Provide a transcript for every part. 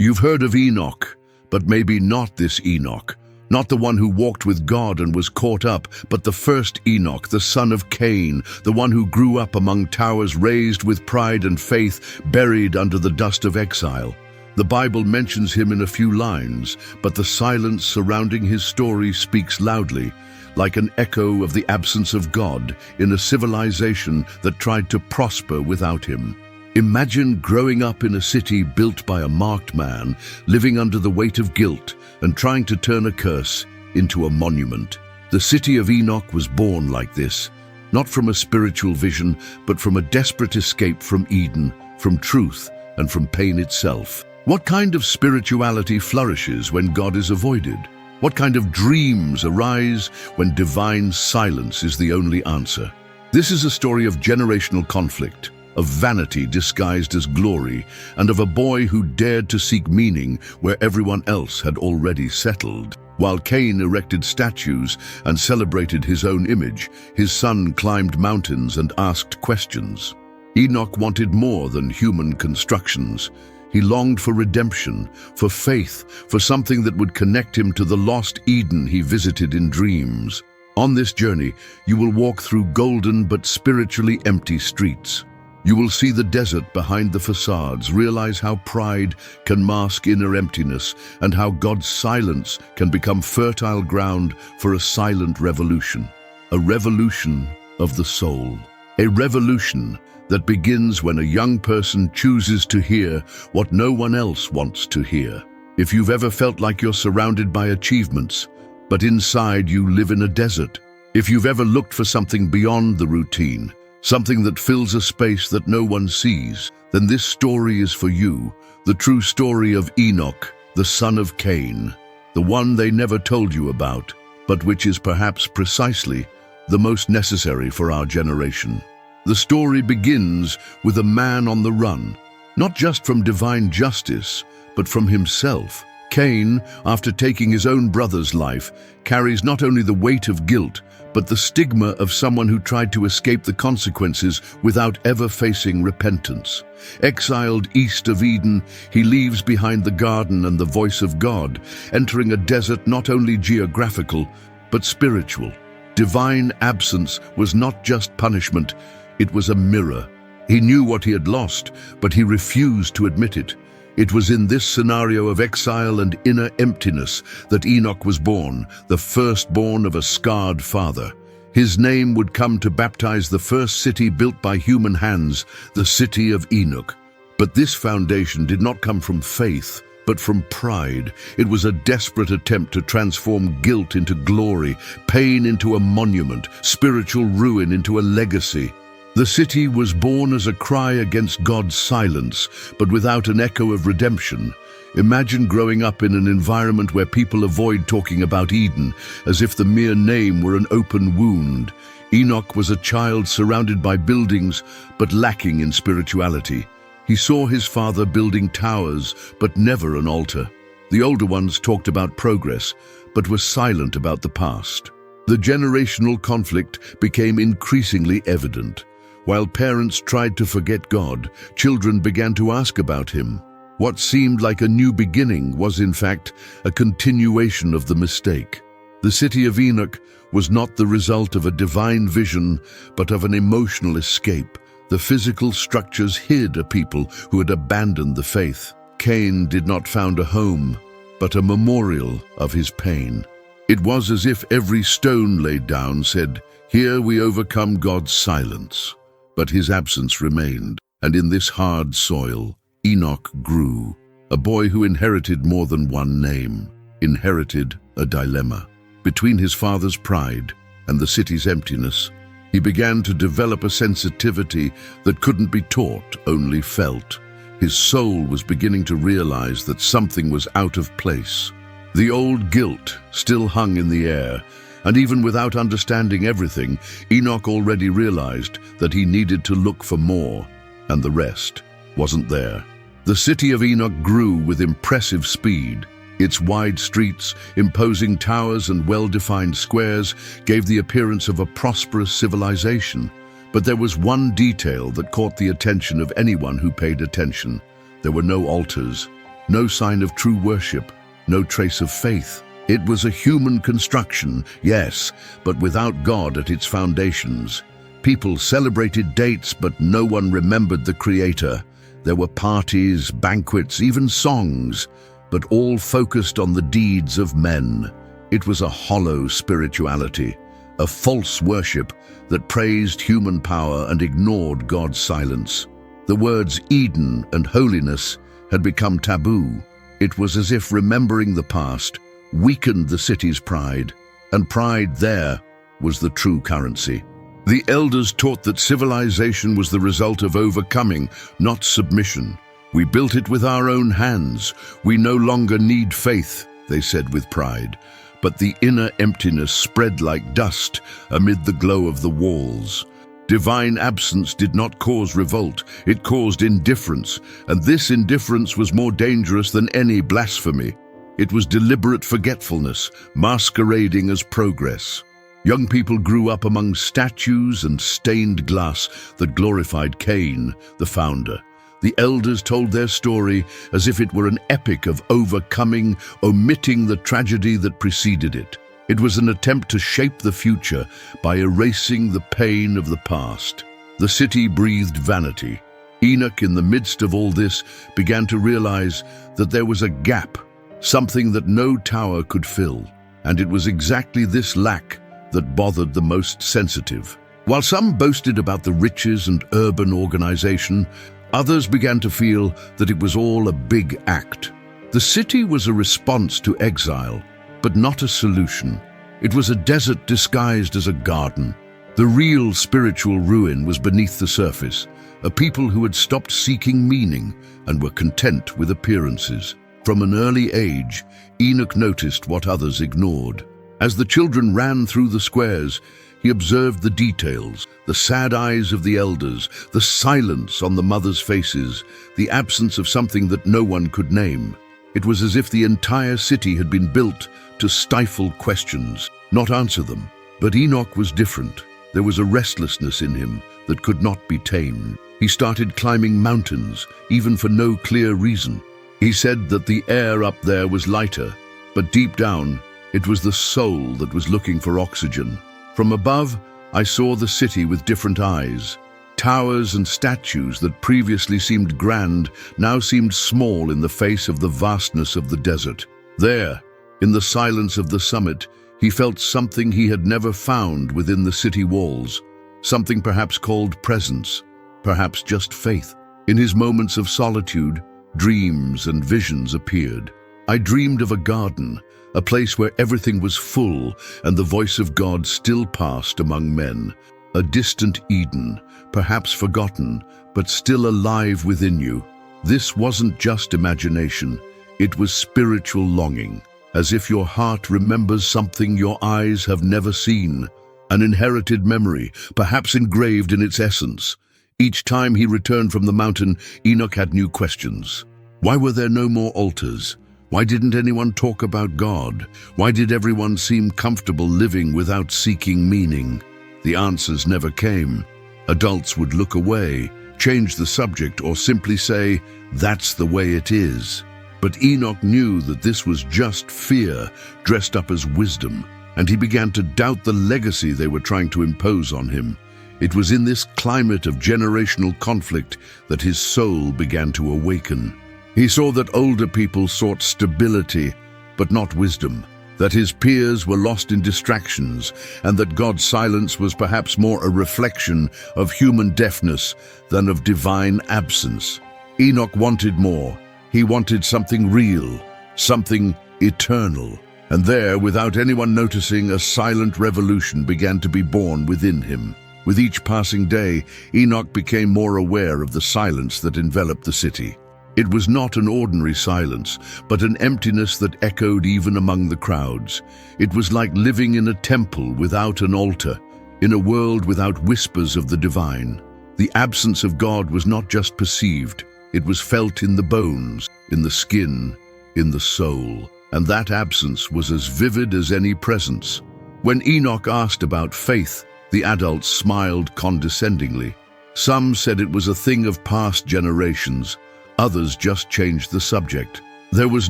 You've heard of Enoch, but maybe not this Enoch. Not the one who walked with God and was caught up, but the first Enoch, the son of CAIN, the one who grew up among towers, raised with pride and faith, buried under the dust of exile. The Bible mentions him in a few lines, but the silence surrounding his story speaks loudly, like an echo of the absence of God in a civilization that tried to prosper without him. Imagine growing up in a city built by a marked man, living under the weight of guilt and trying to turn a curse into a monument. The city of Enoch was born like this, not from a spiritual vision, but from a desperate escape from Eden, from truth, and from pain itself. What kind of spirituality flourishes when God is avoided? What kind of dreams arise when divine silence is the only answer? This is a story of generational conflict, of vanity disguised as glory, and of a boy who dared to seek meaning where everyone else had already settled. While Cain erected statues and celebrated his own image, his son climbed mountains and asked questions. Enoch wanted more than human constructions. He longed for redemption, for faith, for something that would connect him to the lost Eden he visited in dreams. On this journey, you will walk through golden but spiritually empty streets. You will see the desert behind the facades, realize how pride can mask inner emptiness, and how God's silence can become fertile ground for a silent revolution. A revolution of the soul. A revolution that begins when a young person chooses to hear what no one else wants to hear. If you've ever felt like you're surrounded by achievements, but inside you live in a desert. If you've ever looked for something beyond the routine, something that fills a space that no one sees, then this story is for you, the true story of Enoch, the son of CAIN, the one they never told you about, but which is perhaps precisely the most necessary for our generation. The story begins with a man on the run, not just from divine justice, but from himself. Cain, after taking his own brother's life, carries not only the weight of guilt, but the stigma of someone who tried to escape the consequences without ever facing repentance. Exiled east of Eden, he leaves behind the garden and the voice of God, entering a desert not only geographical, but spiritual. Divine absence was not just punishment, it was a mirror. He knew what he had lost, but he refused to admit it. It was in this scenario of exile and inner emptiness that Enoch was born, the firstborn of a scarred father. His name would come to baptize the first city built by human hands, the city of Enoch. But this foundation did not come from faith, but from pride. It was a desperate attempt to transform guilt into glory, pain into a monument, spiritual ruin into a legacy. The city was born as a cry against God's silence, but without an echo of redemption. Imagine growing up in an environment where people avoid talking about Eden, as if the mere name were an open wound. Enoch was a child surrounded by buildings, but lacking in spirituality. He saw his father building towers, but never an altar. The older ones talked about progress, but were silent about the past. The generational conflict became increasingly evident. While parents tried to forget God, children began to ask about him. What seemed like a new beginning was, in fact, a continuation of the mistake. The city of Enoch was not the result of a divine vision, but of an emotional escape. The physical structures hid a people who had abandoned the faith. Cain did not found a home, but a memorial of his pain. It was as if every stone laid down said, "Here we overcome God's silence." But his absence remained, and in this hard soil, Enoch grew, a boy who inherited more than one name, inherited a dilemma. Between his father's pride and the city's emptiness, he began to develop a sensitivity that couldn't be taught, only felt. His soul was beginning to realize that something was out of place. The old guilt still hung in the air, and even without understanding everything, Enoch already realized that he needed to look for more, and the rest wasn't there. The city of Enoch grew with impressive speed. Its wide streets, imposing towers and well-defined squares gave the appearance of a prosperous civilization. But there was one detail that caught the attention of anyone who paid attention. There were no altars, no sign of true worship, no trace of faith. It was a human construction, yes, but without God at its foundations. People celebrated dates, but no one remembered the Creator. There were parties, banquets, even songs, but all focused on the deeds of men. It was a hollow spirituality, a false worship that praised human power and ignored God's silence. The words Eden and holiness had become taboo. It was as if remembering the past weakened the city's pride, and pride there was the true currency. The elders taught that civilization was the result of overcoming, not submission. We built it with our own hands. We no longer need faith, they said with pride. But the inner emptiness spread like dust amid the glow of the walls. Divine absence did not cause revolt, it caused indifference, and this indifference was more dangerous than any blasphemy. It was deliberate forgetfulness, masquerading as progress. Young people grew up among statues and stained glass that glorified CAIN, the founder. The elders told their story as if it were an epic of overcoming, omitting the tragedy that preceded it. It was an attempt to shape the future by erasing the pain of the past. The city breathed vanity. Enoch, in the midst of all this, began to realize that there was a gap, something that no tower could fill. And it was exactly this lack that bothered the most sensitive. While some boasted about the riches and urban organization, others began to feel that it was all a big act. The city was a response to exile, but not a solution. It was a desert disguised as a garden. The real spiritual ruin was beneath the surface, a people who had stopped seeking meaning and were content with appearances. From an early age, Enoch noticed what others ignored. As the children ran through the squares, he observed the details, the sad eyes of the elders, the silence on the mothers' faces, the absence of something that no one could name. It was as if the entire city had been built to stifle questions, not answer them. But Enoch was different. There was a restlessness in him that could not be tamed. He started climbing mountains, even for no clear reason. He said that the air up there was lighter, but deep down, it was the soul that was looking for oxygen. From above, I saw the city with different eyes. Towers and statues that previously seemed grand now seemed small in the face of the vastness of the desert. There, in the silence of the summit, he felt something he had never found within the city walls. Something perhaps called presence, perhaps just faith. In his moments of solitude, dreams and visions appeared. I dreamed of a garden, a place where everything was full and the voice of God still passed among men. A distant Eden, perhaps forgotten, but still alive within you. This wasn't just imagination, it was spiritual longing, as if your heart remembers something your eyes have never seen. An inherited memory, perhaps engraved in its essence. Each time he returned from the mountain, Enoch had new questions. Why were there no more altars? Why didn't anyone talk about God? Why did everyone seem comfortable living without seeking meaning? The answers never came. Adults would look away, change the subject, or simply say, "That's the way it is." But Enoch knew that this was just fear dressed up as wisdom, and he began to doubt the legacy they were trying to impose on him. It was in this climate of generational conflict that his soul began to awaken. He saw that older people sought stability, but not wisdom, that his peers were lost in distractions, and that God's silence was perhaps more a reflection of human deafness than of divine absence. Enoch wanted more. He wanted something real, something eternal. And there, without anyone noticing, a silent revolution began to be born within him. With each passing day, Enoch became more aware of the silence that enveloped the city. It was not an ordinary silence, but an emptiness that echoed even among the crowds. It was like living in a temple without an altar, in a world without whispers of the divine. The absence of God was not just perceived, it was felt in the bones, in the skin, in the soul. And that absence was as vivid as any presence. When Enoch asked about faith, the adults smiled condescendingly. Some said it was a thing of past generations. Others just changed the subject. There was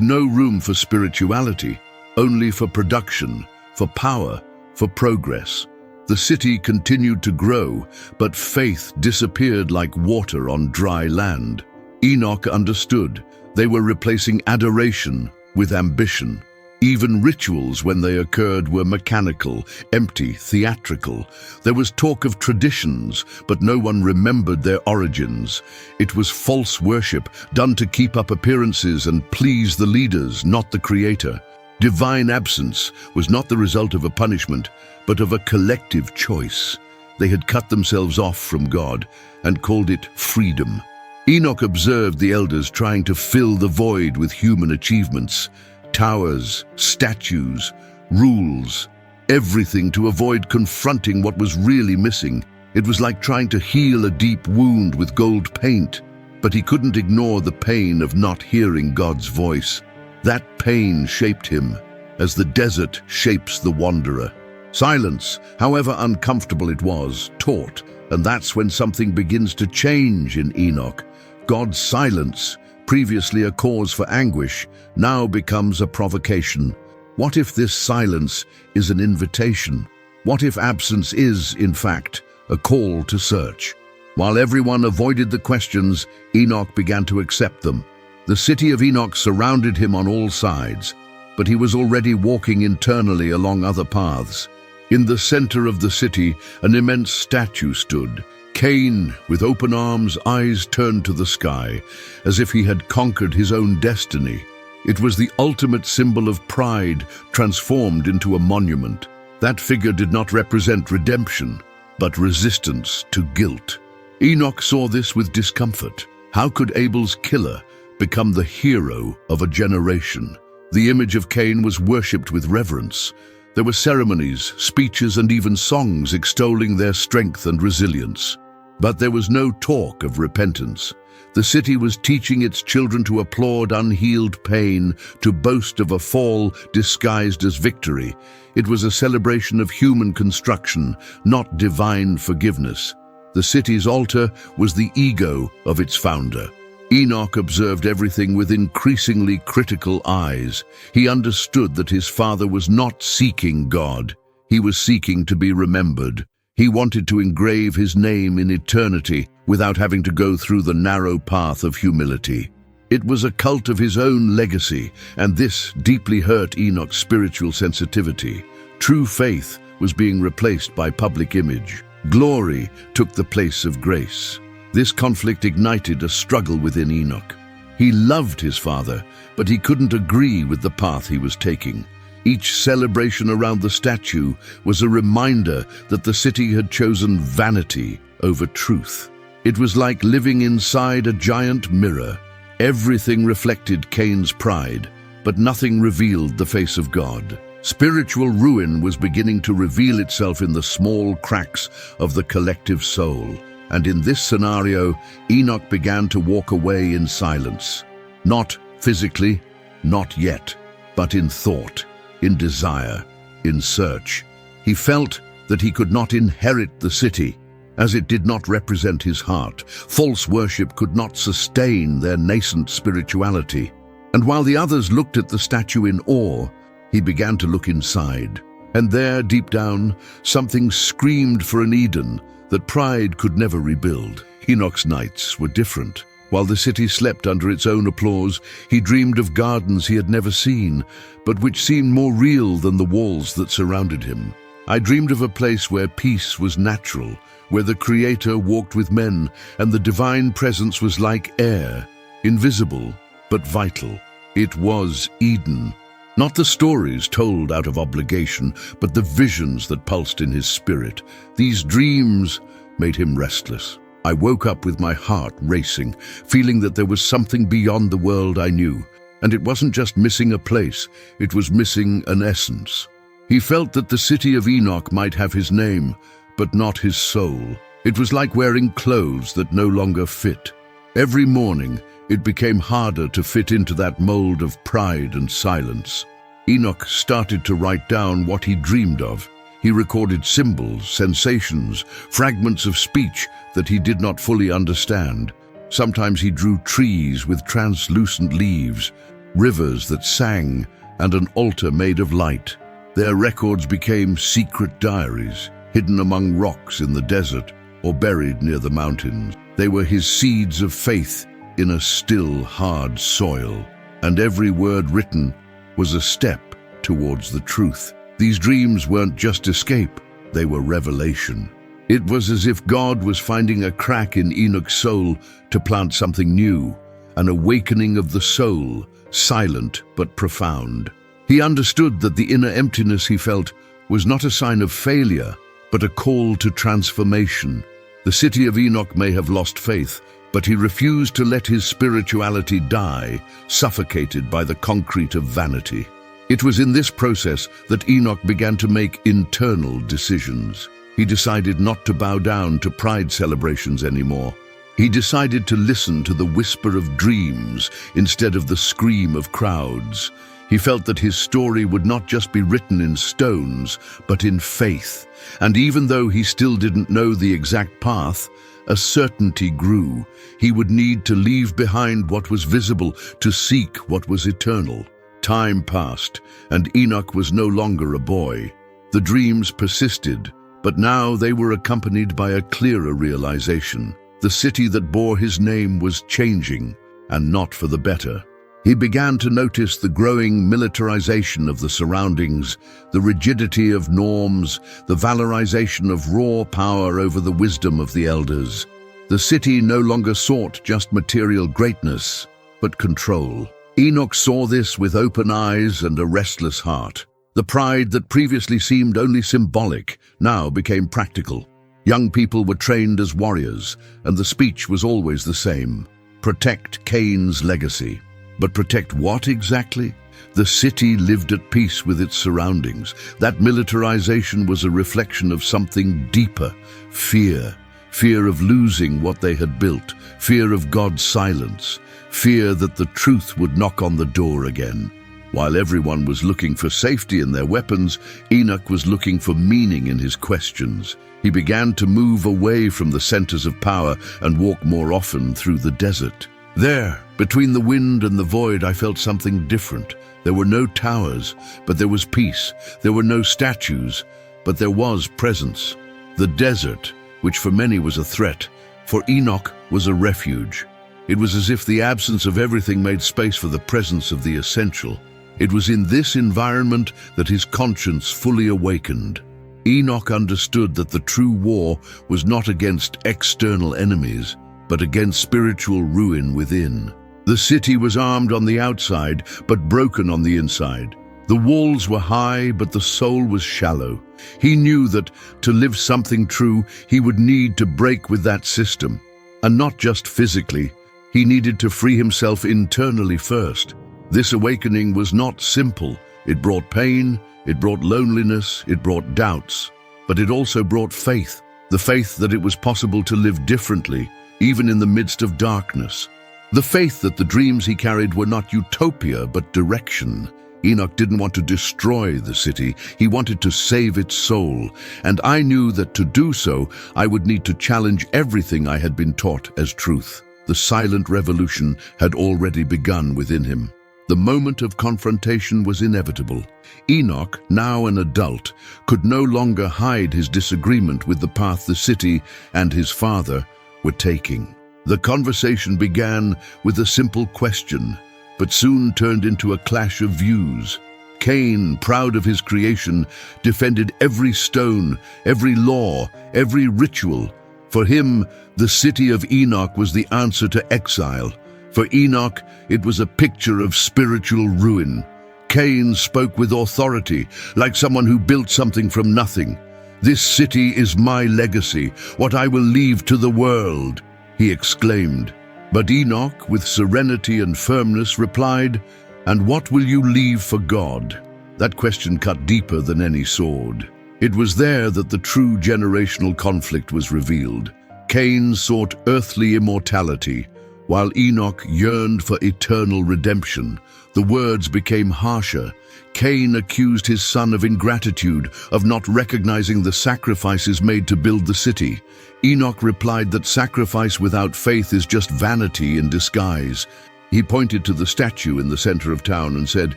no room for spirituality, only for production, for power, for progress. The city continued to grow, but faith disappeared like water on dry land. Enoch understood. They were replacing adoration with ambition. Even rituals, when they occurred, were mechanical, empty, theatrical. There was talk of traditions, but no one remembered their origins. It was false worship, done to keep up appearances and please the leaders, not the Creator. Divine absence was not the result of a punishment, but of a collective choice. They had cut themselves off from God and called it freedom. Enoch observed the elders trying to fill the void with human achievements. Towers, statues, rules, everything to avoid confronting what was really missing. It was like trying to heal a deep wound with gold paint, but he couldn't ignore the pain of not hearing God's voice. That pain shaped him, as the desert shapes the wanderer. Silence, however uncomfortable it was, taught, and that's when something begins to change in Enoch. God's silence, previously a cause for anguish, now becomes a provocation. What if this silence is an invitation? What if absence is, in fact, a call to search? While everyone avoided the questions, Enoch began to accept them. The city of Enoch surrounded him on all sides, but he was already walking internally along other paths. In the center of the city, an immense statue stood. CAIN, with open arms, eyes turned to the sky, as if he had conquered his own destiny. It was the ultimate symbol of pride, transformed into a monument. That figure did not represent redemption, but resistance to guilt. Enoch saw this with discomfort. How could Abel's killer become the hero of a generation? The image of CAIN was worshipped with reverence. There were ceremonies, speeches, and even songs extolling their strength and resilience. But there was no talk of repentance. The city was teaching its children to applaud unhealed pain, to boast of a fall disguised as victory. It was a celebration of human construction, not divine forgiveness. The city's altar was the ego of its founder. Enoch observed everything with increasingly critical eyes. He understood that his father was not seeking God. He was seeking to be remembered. He wanted to engrave his name in eternity without having to go through the narrow path of humility. It was a cult of his own legacy, and this deeply hurt Enoch's spiritual sensitivity. True faith was being replaced by public image. Glory took the place of grace. This conflict ignited a struggle within Enoch. He loved his father, but he couldn't agree with the path he was taking. Each celebration around the statue was a reminder that the city had chosen vanity over truth. It was like living inside a giant mirror. Everything reflected Cain's pride, but nothing revealed the face of God. Spiritual ruin was beginning to reveal itself in the small cracks of the collective soul. And in this scenario, Enoch began to walk away in silence. Not physically, not yet, but in thought, in desire, in search. He felt that he could not inherit the city, as it did not represent his heart. False worship could not sustain their nascent spirituality. And while the others looked at the statue in awe, he began to look inside. And there, deep down, something screamed for an Eden that pride could never rebuild. Enoch's nights were different. While the city slept under its own applause, he dreamed of gardens he had never seen, but which seemed more real than the walls that surrounded him. I dreamed of a place where peace was natural, where the Creator walked with men, and the divine presence was like air, invisible but vital. It was Eden. Not the stories told out of obligation, but the visions that pulsed in his spirit. These dreams made him restless. I woke up with my heart racing, feeling that there was something beyond the world I knew. And it wasn't just missing a place, it was missing an essence. He felt that the city of Enoch might have his name, but not his soul. It was like wearing clothes that no longer fit. Every morning, it became harder to fit into that mold of pride and silence. Enoch started to write down what he dreamed of. He recorded symbols, sensations, fragments of speech that he did not fully understand. Sometimes he drew trees with translucent leaves, rivers that sang, and an altar made of light. Their records became secret diaries, hidden among rocks in the desert or buried near the mountains. They were his seeds of faith in a still, hard soil, and every word written was a step towards the truth. These dreams weren't just escape, they were revelation. It was as if God was finding a crack in Enoch's soul to plant something new, an awakening of the soul, silent but profound. He understood that the inner emptiness he felt was not a sign of failure, but a call to transformation. The city of Enoch may have lost faith, but he refused to let his spirituality die, suffocated by the concrete of vanity. It was in this process that Enoch began to make internal decisions. He decided not to bow down to pride celebrations anymore. He decided to listen to the whisper of dreams instead of the scream of crowds. He felt that his story would not just be written in stones, but in faith. And even though he still didn't know the exact path, a certainty grew. He would need to leave behind what was visible to seek what was eternal. Time passed, and Enoch was no longer a boy. The dreams persisted, but now they were accompanied by a clearer realization. The city that bore his name was changing, and not for the better. He began to notice the growing militarization of the surroundings, the rigidity of norms, the valorization of raw power over the wisdom of the elders. The city no longer sought just material greatness, but control. Enoch saw this with open eyes and a restless heart. The pride that previously seemed only symbolic now became practical. Young people were trained as warriors, and the speech was always the same: protect CAIN's legacy. But protect what exactly? The city lived at peace with its surroundings. That militarization was a reflection of something deeper: fear. Fear of losing what they had built, fear of God's silence, fear that the truth would knock on the door again. While everyone was looking for safety in their weapons, Enoch was looking for meaning in his questions. He began to move away from the centers of power and walk more often through the desert. There, between the wind and the void, I felt something different. There were no towers, but there was peace. There were no statues, but there was presence. The desert, which for many was a threat, for Enoch was a refuge. It was as if the absence of everything made space for the presence of the essential. It was in this environment that his conscience fully awakened. Enoch understood that the true war was not against external enemies, but against spiritual ruin within. The city was armed on the outside, but broken on the inside. The walls were high, but the soul was shallow. He knew that to live something true, he would need to break with that system. And not just physically, he needed to free himself internally first. This awakening was not simple. It brought pain, it brought loneliness, it brought doubts. But it also brought faith, the faith that it was possible to live differently, even in the midst of darkness. The faith that the dreams he carried were not utopia, but direction. Enoch didn't want to destroy the city. He wanted to save its soul. And I knew that to do so, I would need to challenge everything I had been taught as truth. The silent revolution had already begun within him. The moment of confrontation was inevitable. Enoch, now an adult, could no longer hide his disagreement with the path the city and his father were taking. The conversation began with a simple question, but soon turned into a clash of views. CAIN, proud of his creation, defended every stone, every law, every ritual. For him, the city of Enoch was the answer to exile. For Enoch, it was a picture of spiritual ruin. CAIN spoke with authority, like someone who built something from nothing. "This city is my legacy, what I will leave to the world," he exclaimed. But Enoch, with serenity and firmness, replied, "And what will you leave for God?" That question cut deeper than any sword. It was there that the true generational conflict was revealed. CAIN sought earthly immortality, while Enoch yearned for eternal redemption. The words became harsher. CAIN accused his son of ingratitude, of not recognizing the sacrifices made to build the city. Enoch replied that sacrifice without faith is just vanity in disguise. He pointed to the statue in the center of town and said,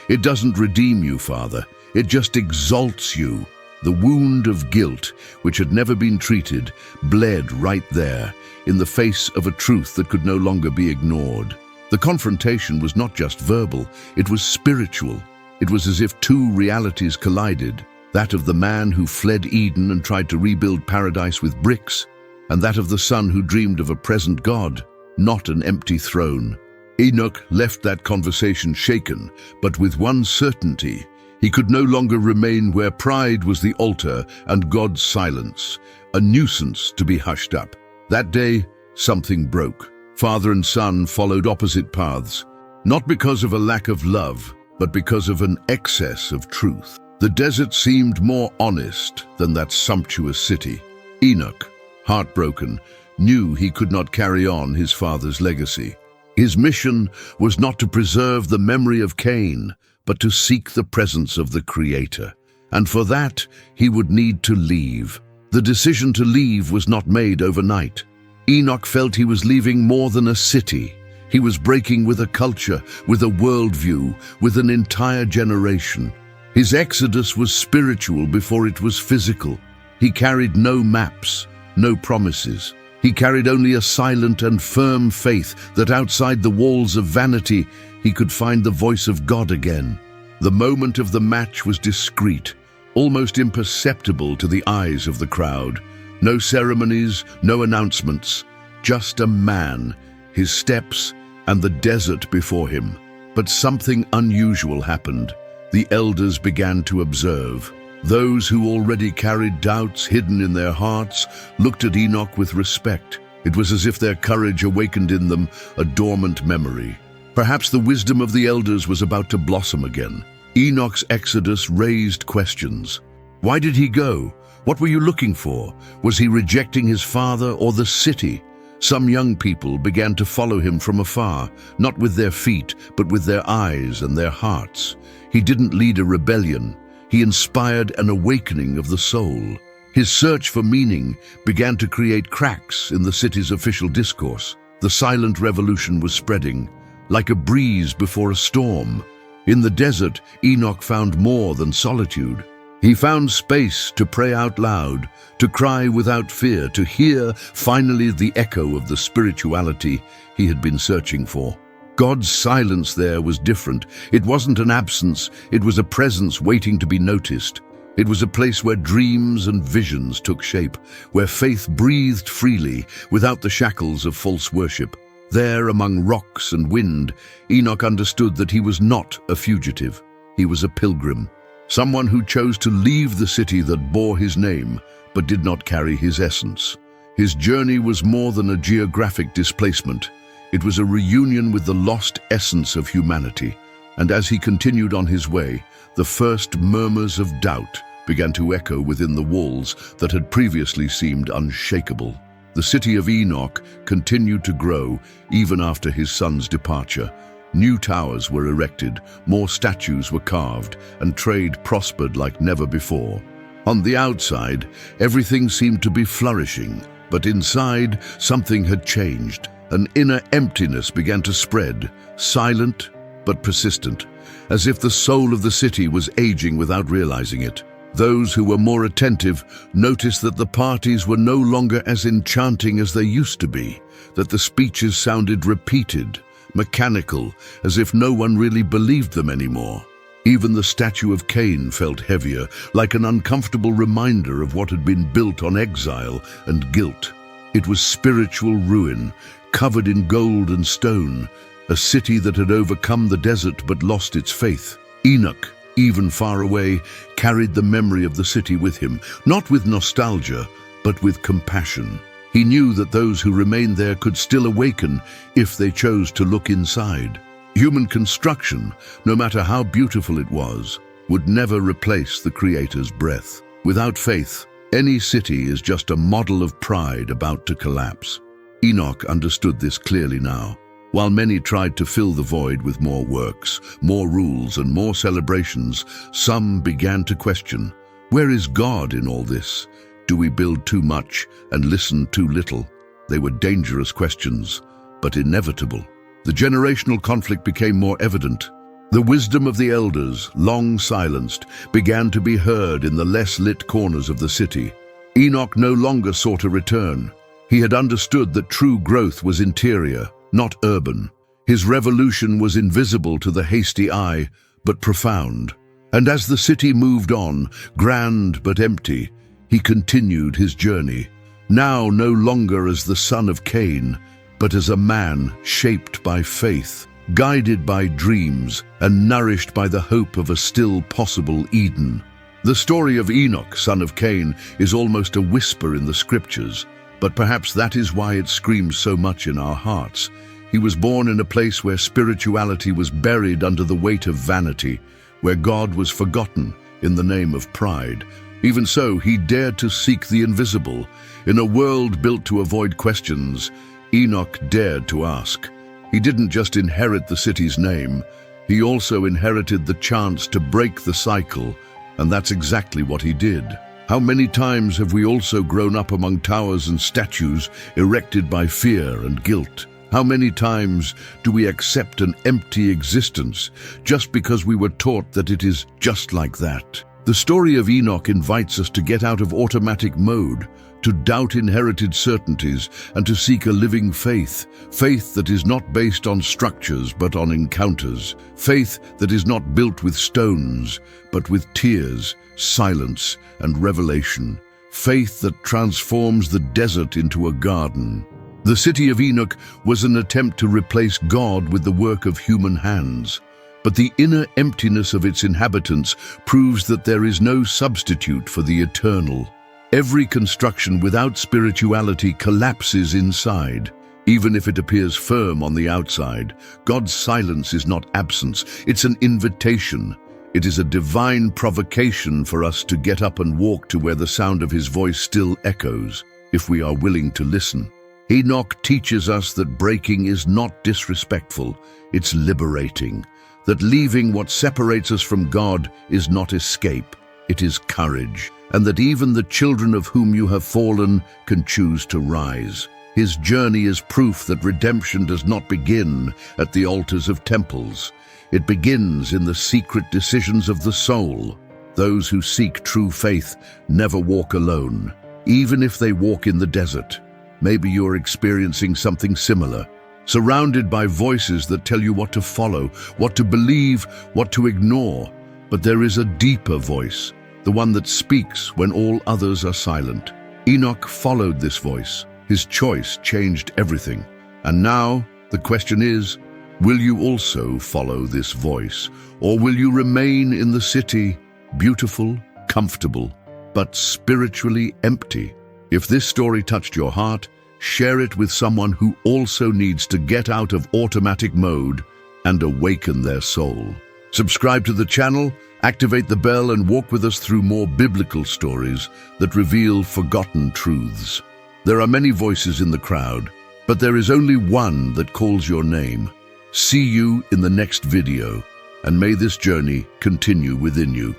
"It doesn't redeem you, Father. It just exalts you." The wound of guilt, which had never been treated, bled right there, in the face of a truth that could no longer be ignored. The confrontation was not just verbal, it was spiritual. It was as if two realities collided, that of the man who fled Eden and tried to rebuild paradise with bricks, and that of the son who dreamed of a present God, not an empty throne. Enoch left that conversation shaken, but with one certainty. He could no longer remain where pride was the altar and God's silence, a nuisance to be hushed up. That day, something broke. Father and son followed opposite paths, not because of a lack of love, but because of an excess of truth. The desert seemed more honest than that sumptuous city. Enoch, heartbroken, knew he could not carry on his father's legacy. His mission was not to preserve the memory of Cain, but to seek the presence of the Creator. And for that, he would need to leave. The decision to leave was not made overnight. Enoch felt he was leaving more than a city. He was breaking with a culture, with a worldview, with an entire generation. His exodus was spiritual before it was physical. He carried no maps, no promises. He carried only a silent and firm faith that outside the walls of vanity, he could find the voice of God again. The moment of the match was discreet, almost imperceptible to the eyes of the crowd. No ceremonies, no announcements, just a man, his steps, and the desert before him. But something unusual happened. The elders began to observe. Those who already carried doubts hidden in their hearts looked at Enoch with respect. It was as if their courage awakened in them a dormant memory. Perhaps the wisdom of the elders was about to blossom again. Enoch's exodus raised questions. Why did he go? What were you looking for? Was he rejecting his father or the city? Some young people began to follow him from afar, not with their feet, but with their eyes and their hearts. He didn't lead a rebellion. He inspired an awakening of the soul. His search for meaning began to create cracks in the city's official discourse. The silent revolution was spreading, like a breeze before a storm. In the desert, Enoch found more than solitude. He found space to pray out loud, to cry without fear, to hear finally the echo of the spirituality he had been searching for. God's silence there was different. It wasn't an absence, it was a presence waiting to be noticed. It was a place where dreams and visions took shape, where faith breathed freely without the shackles of false worship. There, among rocks and wind, Enoch understood that he was not a fugitive. He was a pilgrim, someone who chose to leave the city that bore his name, but did not carry his essence. His journey was more than a geographic displacement. It was a reunion with the lost essence of humanity. And as he continued on his way, the first murmurs of doubt began to echo within the walls that had previously seemed unshakable. The city of Enoch continued to grow even after his son's departure. New towers were erected, more statues were carved, and trade prospered like never before. On the outside, everything seemed to be flourishing, but inside, something had changed. An inner emptiness began to spread, silent but persistent, as if the soul of the city was aging without realizing it. Those who were more attentive noticed that the parties were no longer as enchanting as they used to be, that the speeches sounded repeated, mechanical, as if no one really believed them anymore. Even the statue of Cain felt heavier, like an uncomfortable reminder of what had been built on exile and guilt. It was spiritual ruin, covered in gold and stone, a city that had overcome the desert but lost its faith. Enoch, even far away, carried the memory of the city with him, not with nostalgia, but with compassion. He knew that those who remained there could still awaken if they chose to look inside. Human construction, no matter how beautiful it was, would never replace the Creator's breath. Without faith, any city is just a model of pride about to collapse. Enoch understood this clearly now. While many tried to fill the void with more works, more rules, and more celebrations, some began to question, where is God in all this? Do we build too much and listen too little? They were dangerous questions, but inevitable. the generational conflict became more evident. The wisdom of the elders, long silenced, began to be heard in the less lit corners of the city. Enoch no longer sought a return. He had understood that true growth was interior, not urban. His revolution was invisible to the hasty eye, but profound. And as the city moved on, grand but empty, he continued his journey, now no longer as the son of Cain, but as a man shaped by faith, guided by dreams, and nourished by the hope of a still possible Eden. The story of Enoch, son of Cain, is almost a whisper in the scriptures, but perhaps that is why it screams so much in our hearts. He was born in a place where spirituality was buried under the weight of vanity, where God was forgotten in the name of pride. Even so, he dared to seek the invisible. In a world built to avoid questions, Enoch dared to ask. He didn't just inherit the city's name, he also inherited the chance to break the cycle, and that's exactly what he did. How many times have we also grown up among towers and statues erected by fear and guilt? How many times do we accept an empty existence just because we were taught that it is just like that? The story of Enoch invites us to get out of automatic mode, to doubt inherited certainties, and to seek a living faith. Faith that is not based on structures but on encounters. Faith that is not built with stones but with tears, silence, and revelation. Faith that transforms the desert into a garden. The city of Enoch was an attempt to replace God with the work of human hands. But the inner emptiness of its inhabitants proves that there is no substitute for the eternal. Every construction without spirituality collapses inside. Even if it appears firm on the outside, God's silence is not absence, it's an invitation. It is a divine provocation for us to get up and walk to where the sound of his voice still echoes, if we are willing to listen. Enoch teaches us that breaking is not disrespectful, it's liberating. That leaving what separates us from God is not escape, it is courage. And that even the children of whom you have fallen can choose to rise. His journey is proof that redemption does not begin at the altars of temples. It begins in the secret decisions of the soul. Those who seek true faith never walk alone, even if they walk in the desert. Maybe you're experiencing something similar, surrounded by voices that tell you what to follow, what to believe, what to ignore. But there is a deeper voice, the one that speaks when all others are silent. Enoch followed this voice. His choice changed everything. And now, the question is, will you also follow this voice? Or will you remain in the city, beautiful, comfortable, but spiritually empty? If this story touched your heart, share it with someone who also needs to get out of automatic mode and awaken their soul. Subscribe to the channel, activate the bell, and walk with us through more biblical stories that reveal forgotten truths. There are many voices in the crowd, but there is only one that calls your name. See you in the next video, and may this journey continue within you.